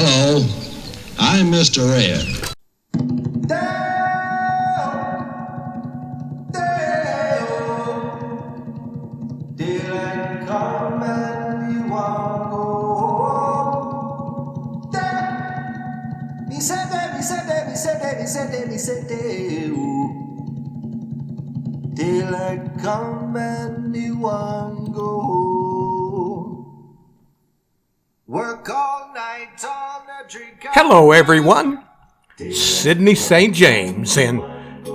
Hello, I'm Mr. Red. Daylight come and you want go home. Me say that, me say that, me say that, me say that, me say that. Daylight come and you want go home. Work all night on a drink. Hello, everyone. Sidney St. James, and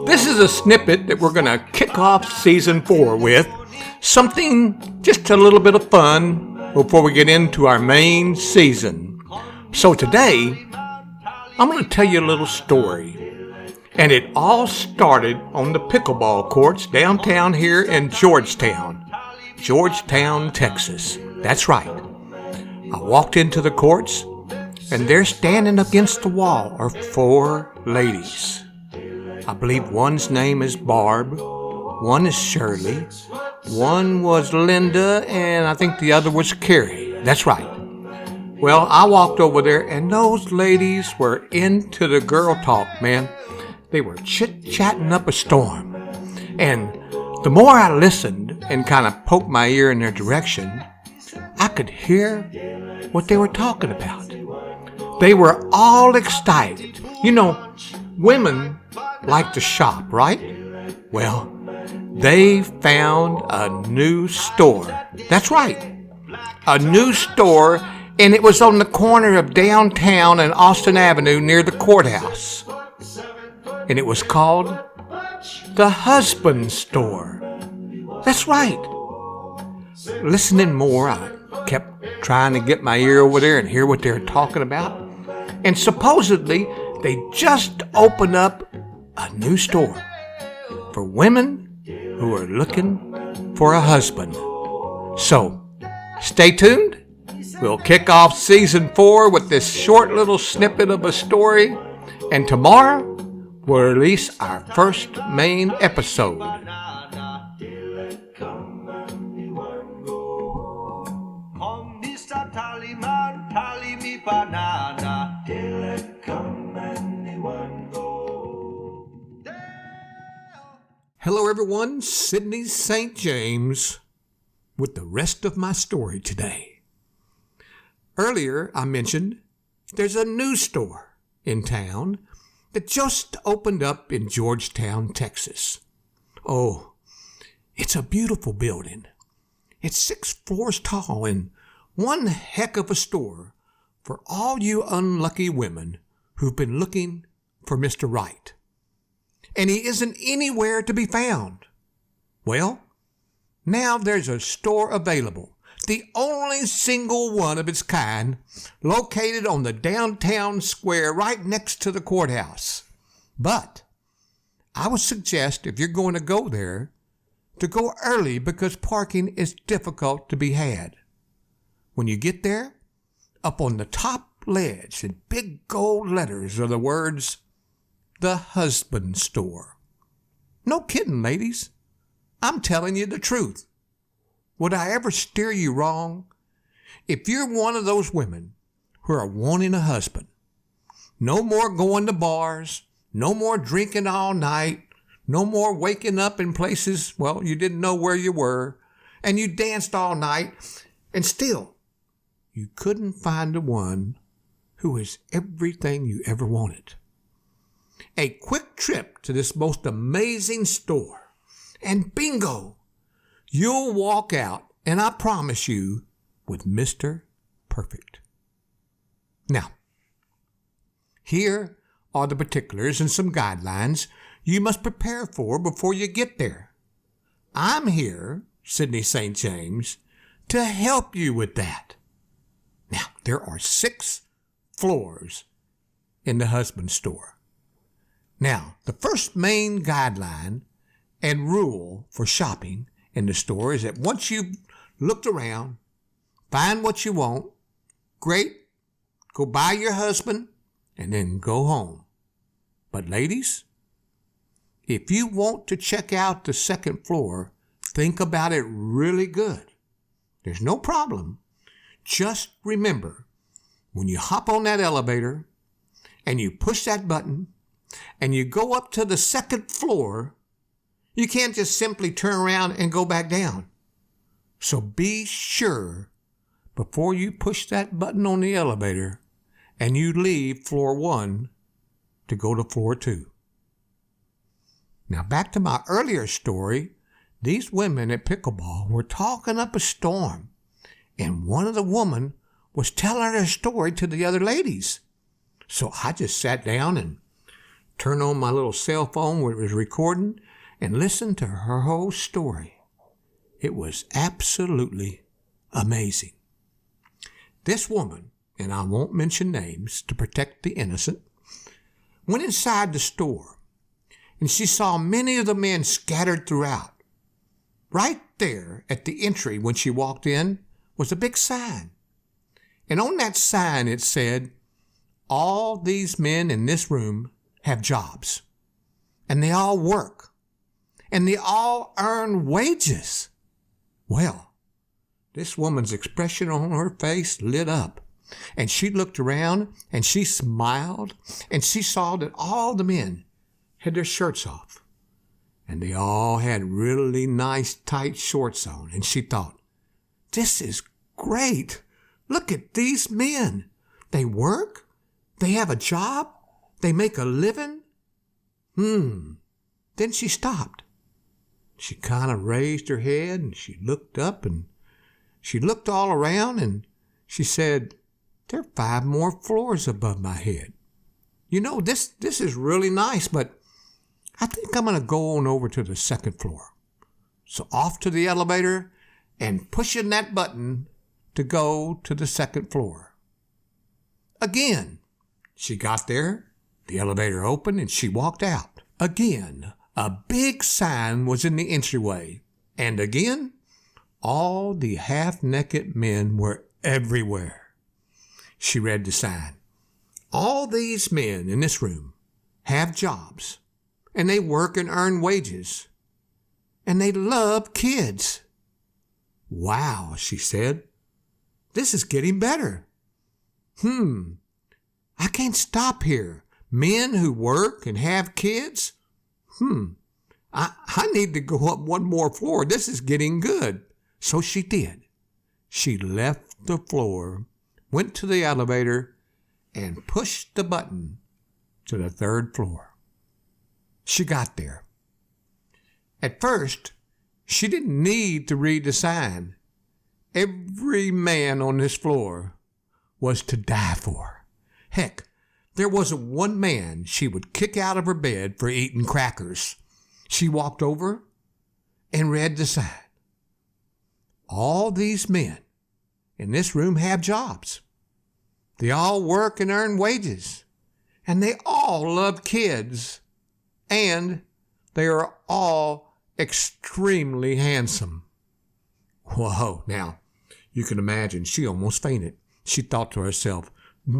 this is a snippet that we're going to kick off season 4 with. Something just a little bit of fun before we get into our main season. So today, I'm going to tell you a little story. And it all started on the pickleball courts downtown here in Georgetown, Texas. That's right. I walked into the courts, and there standing against the wall are 4 ladies. I believe one's name is Barb, one is Shirley, one was Linda, and I think the other was Carrie. That's right. Well, I walked over there, and those ladies were into the girl talk, man. They were chit-chatting up a storm. And the more I listened and kind of poked my ear in their direction, I could hear what they were talking about. They were all excited. You know, women like to shop, right? Well, they found a new store. That's right, a new store, and it was on the corner of downtown and Austin Avenue near the courthouse. And it was called the Husband Store. That's right. Listening more, I kept trying to get my ear over there and hear what they were talking about. And supposedly, they just opened up a new store for women who are looking for a husband. So, stay tuned. We'll kick off season 4 with this short little snippet of a story. And tomorrow, we'll release our first main episode. Hello everyone, Sidney St. James with the rest of my story today. Earlier I mentioned there's a new store in town that just opened up in Georgetown, Texas. Oh, it's a beautiful building. It's 6 floors tall and one heck of a store for all you unlucky women who've been looking for Mr. Right. And he isn't anywhere to be found. Well, now there's a store available, the only single one of its kind, located on the downtown square right next to the courthouse. But I would suggest if you're going to go there, to go early because parking is difficult to be had. When you get there, up on the top ledge in big gold letters are the words, The Husband Store. No kidding, ladies. I'm telling you the truth. Would I ever steer you wrong? If you're one of those women who are wanting a husband, no more going to bars, no more drinking all night, no more waking up in places, well, you didn't know where you were, and you danced all night, and still, you couldn't find the one who is everything you ever wanted. A quick trip to this most amazing store, and bingo, you'll walk out, and I promise you, with Mr. Perfect. Now, here are the particulars and some guidelines you must prepare for before you get there. I'm here, Sidney St. James, to help you with that. Now, there are 6 floors in the Husband Store. Now, the first main guideline and rule for shopping in the store is that once you've looked around, find what you want, great, go buy your husband, and then go home. But ladies, if you want to check out the second floor, think about it really good. There's no problem. Just remember, when you hop on that elevator and you push that button and you go up to the second floor, you can't just simply turn around and go back down. So be sure before you push that button on the elevator and you leave floor 1 to go to floor 2. Now back to my earlier story, these women at pickleball were talking up a storm, and one of the women was telling her story to the other ladies. So I just sat down and turned on my little cell phone where it was recording and listened to her whole story. It was absolutely amazing. This woman, and I won't mention names to protect the innocent, went inside the store and she saw many of the men scattered throughout. Right there at the entry when she walked in was a big sign. And on that sign it said, all these men in this room have jobs. And they all work. And they all earn wages. Well, this woman's expression on her face lit up. And she looked around and she smiled and she saw that all the men had their shirts off. And they all had really nice tight shorts on. And she thought, this is great. Look at these men. They work. They have a job. They make a living. Then she stopped. She kind of raised her head and she looked up and she looked all around and she said, there are 5 more floors above my head. You know, this is really nice, but I think I'm going to go on over to the second floor. So off to the elevator and pushing that button to go to the second floor. Again, she got there, the elevator opened, and she walked out. Again, a big sign was in the entryway. And again, all the half-naked men were everywhere. She read the sign. All these men in this room have jobs. And they work and earn wages. And they love kids. Wow, she said. This is getting better. I can't stop here. Men who work and have kids? I need to go up 1 more floor. This is getting good. So she did. She left the floor, went to the elevator, and pushed the button to the 3rd floor. She got there. At first, she didn't need to read the sign. Every man on this floor was to die for. Heck, there wasn't one man she would kick out of her bed for eating crackers. She walked over and read the sign. All these men in this room have jobs. They all work and earn wages. And they all love kids. And they are all extremely handsome. Whoa, now, you can imagine she almost fainted. She thought to herself,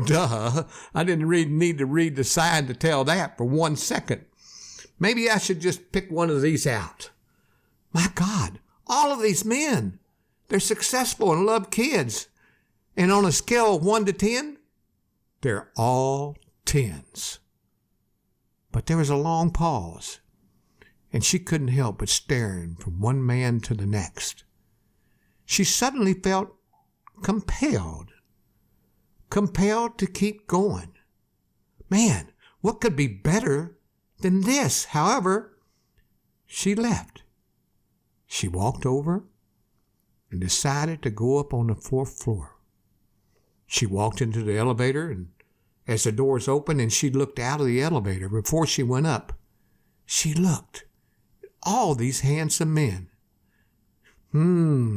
duh, I didn't need to read the sign to tell that for 1 second. Maybe I should just pick one of these out. My God, all of these men, they're successful and love kids. And on a scale of 1 to 10, they're all 10s. But there was a long pause, and she couldn't help but staring from one man to the next. She suddenly felt compelled to keep going. Man, what could be better than this? However, she left. She walked over and decided to go up on the 4th floor. She walked into the elevator, and as the doors opened and she looked out of the elevator before she went up, she looked at all these handsome men.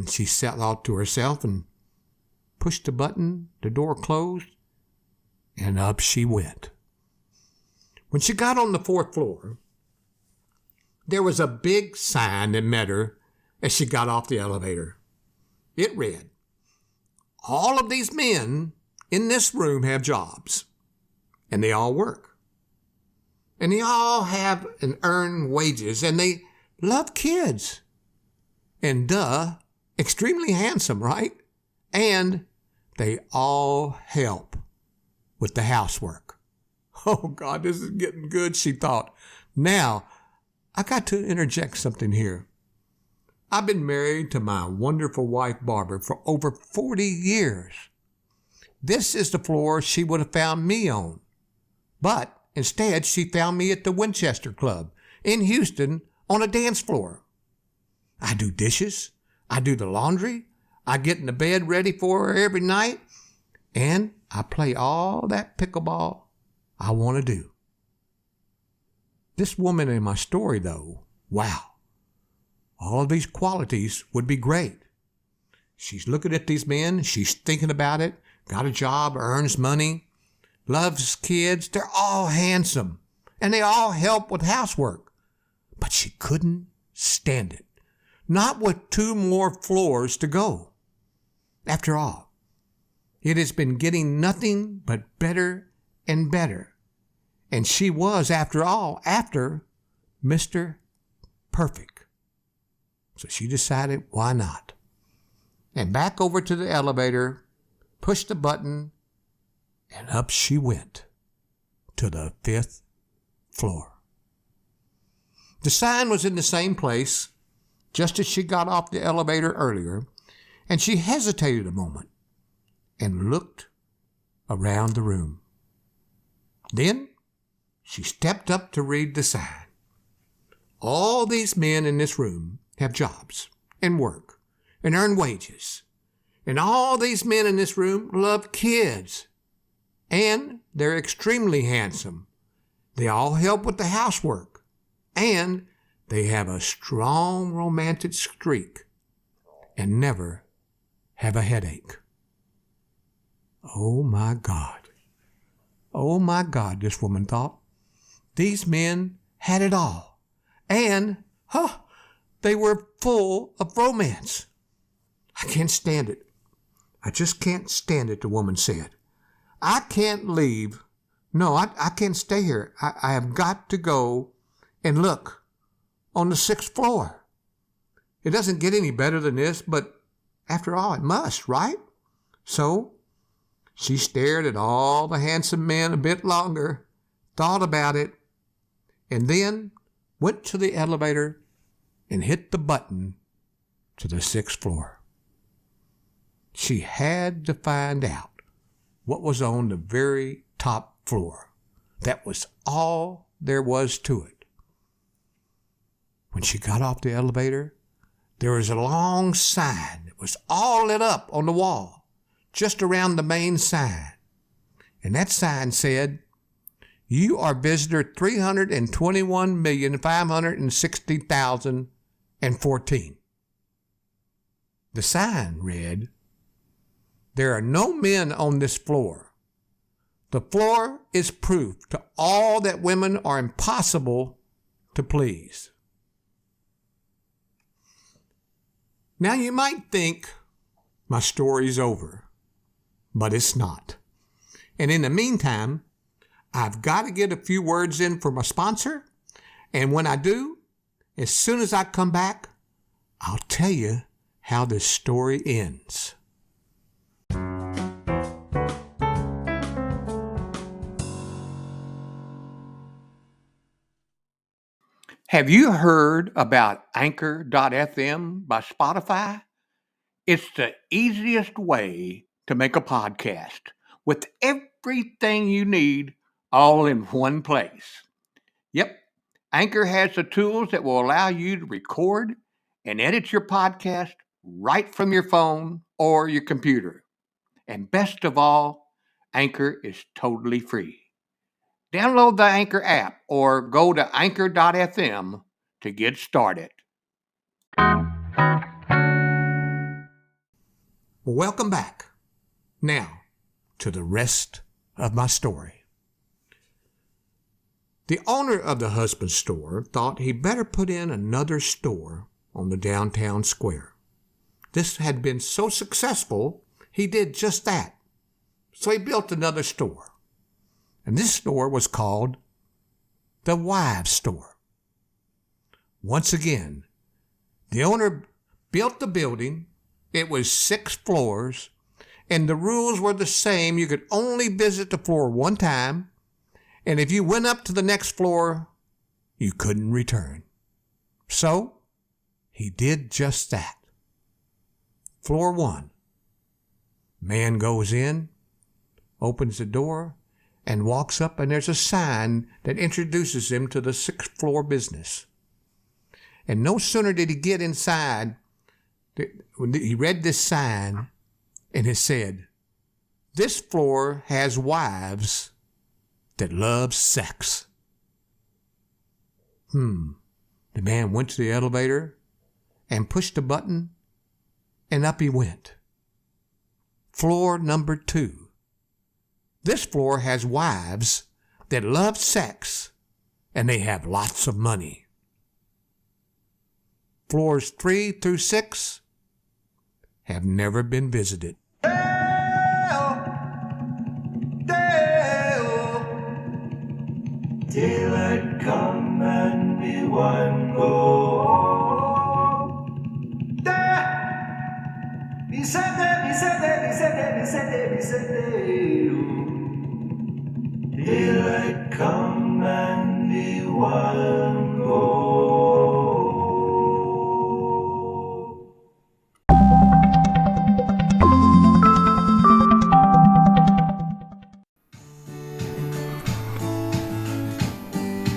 She thought to herself and pushed the button, the door closed, and up she went. When she got on the 4th floor, there was a big sign that met her as she got off the elevator. It read, all of these men in this room have jobs. And they all work. And they all have and earn wages. And they love kids. And extremely handsome, right? And they all help with the housework. Oh, God, this is getting good, she thought. Now, I got to interject something here. I've been married to my wonderful wife, Barbara, for over 40 years. This is the floor she would have found me on. But instead, she found me at the Winchester Club in Houston on a dance floor. I do dishes. I do the laundry. I get in the bed ready for her every night. And I play all that pickleball I want to do. This woman in my story, though, wow. All of these qualities would be great. She's looking at these men. She's thinking about it. Got a job, earns money, loves kids. They're all handsome. And they all help with housework. But she couldn't stand it. Not with 2 more floors to go. After all, it has been getting nothing but better and better. And she was, after all, after Mr. Perfect. So she decided, why not? And back over to the elevator, pushed the button, and up she went to the 5th floor. The sign was in the same place, just as she got off the elevator earlier, and she hesitated a moment and looked around the room. Then she stepped up to read the sign. All these men in this room have jobs and work and earn wages. And all these men in this room love kids. And they're extremely handsome. They all help with the housework. And they have a strong romantic streak and never have a headache. Oh my God. Oh my God, this woman thought. These men had it all. And, they were full of romance. I can't stand it. I just can't stand it, the woman said. I can't leave. No, I can't stay here. I have got to go and look on the 6th floor. It doesn't get any better than this, but after all, it must, right? So she stared at all the handsome men a bit longer, thought about it, and then went to the elevator and hit the button to the 6th floor. She had to find out what was on the very top floor. That was all there was to it. When she got off the elevator, there was a long sign that was all lit up on the wall, just around the main sign. And that sign said, "You are visitor 321,560,014. The sign read, "There are no men on this floor. The floor is proof to all that women are impossible to please." Now you might think my story's over, but it's not. And in the meantime, I've got to get a few words in for my sponsor, and when I do, as soon as I come back, I'll tell you how this story ends. Have you heard about Anchor.fm by Spotify? It's the easiest way to make a podcast with everything you need all in one place. Yep, Anchor has the tools that will allow you to record and edit your podcast right from your phone or your computer. And best of all, Anchor is totally free. Download the Anchor app or go to Anchor.fm to get started. Welcome back. Now, to the rest of my story. The owner of the husband store thought he'd better put in another store on the downtown square. This had been so successful, he did just that. So he built another store. And this store was called the Wives Store. Once again, the owner built the building. It was 6 floors, and the rules were the same. You could only visit the floor one time, and if you went up to the next floor, you couldn't return. So, he did just that. Floor 1. Man goes in, opens the door, and walks up, and there's a sign that introduces him to the 6th floor business. And no sooner did he get inside, he read this sign, and it said, "This floor has wives that love sex." The man went to the elevator and pushed a button, and up he went. Floor number 2. This floor has wives that love sex, and they have lots of money. Floors 3 through 6 have never been visited. Daylight come and we one go. Me said daylight come and we one go.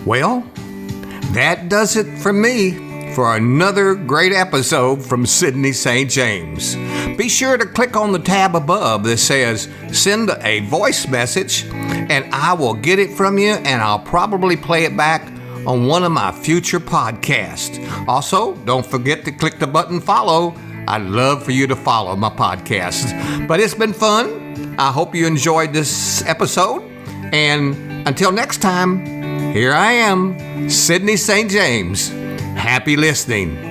Well, that does it for me for another great episode from Sydney St. James. Be sure to click on the tab above that says send a voice message, and I will get it from you, and I'll probably play it back on one of my future podcasts. Also, don't forget to click the button follow. I'd love for you to follow my podcasts. But it's been fun. I hope you enjoyed this episode. And until next time, here I am, Sydney St. James. Happy listening.